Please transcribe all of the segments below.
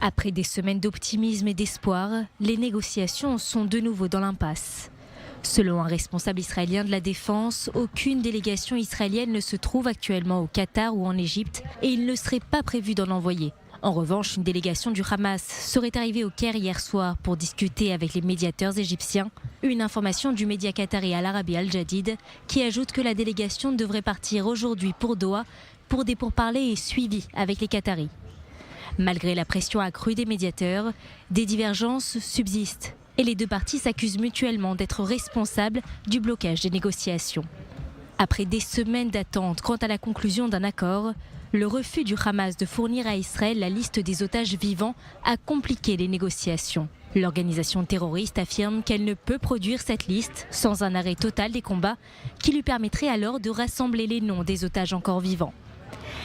Après des semaines d'optimisme et d'espoir, les négociations sont de nouveau dans l'impasse. Selon un responsable israélien de la défense, aucune délégation israélienne ne se trouve actuellement au Qatar ou en Égypte et il ne serait pas prévu d'en envoyer. En revanche, une délégation du Hamas serait arrivée au Caire hier soir pour discuter avec les médiateurs égyptiens. Une information du média qatari Al Arabi Al Jadid qui ajoute que la délégation devrait partir aujourd'hui pour Doha pour des pourparlers et suivis avec les Qataris. Malgré la pression accrue des médiateurs, des divergences subsistent et les deux parties s'accusent mutuellement d'être responsables du blocage des négociations. Après des semaines d'attente quant à la conclusion d'un accord, le refus du Hamas de fournir à Israël la liste des otages vivants a compliqué les négociations. L'organisation terroriste affirme qu'elle ne peut produire cette liste sans un arrêt total des combats qui lui permettrait alors de rassembler les noms des otages encore vivants.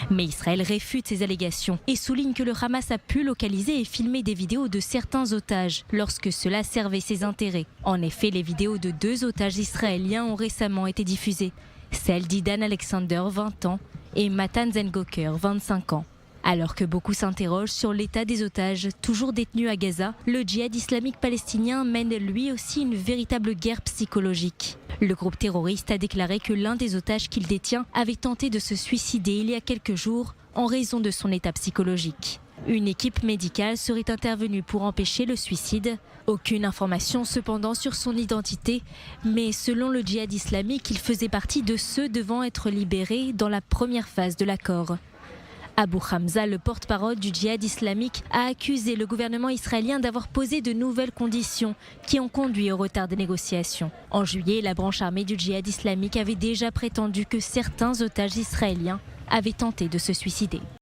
Mais Israël réfute ces allégations et souligne que le Hamas a pu localiser et filmer des vidéos de certains otages lorsque cela servait ses intérêts. En effet, les vidéos de 2 otages israéliens ont récemment été diffusées. Celle d'Idan Alexander, 20 ans, et Matan Zengoker, 25 ans. Alors que beaucoup s'interrogent sur l'état des otages toujours détenus à Gaza, le djihad islamique palestinien mène lui aussi une véritable guerre psychologique. Le groupe terroriste a déclaré que l'un des otages qu'il détient avait tenté de se suicider il y a quelques jours en raison de son état psychologique. Une équipe médicale serait intervenue pour empêcher le suicide. Aucune information cependant sur son identité, mais selon le djihad islamique, il faisait partie de ceux devant être libérés dans la première phase de l'accord. Abu Hamza, le porte-parole du djihad islamique, a accusé le gouvernement israélien d'avoir posé de nouvelles conditions qui ont conduit au retard des négociations. En juillet, la branche armée du djihad islamique avait déjà prétendu que certains otages israéliens avaient tenté de se suicider.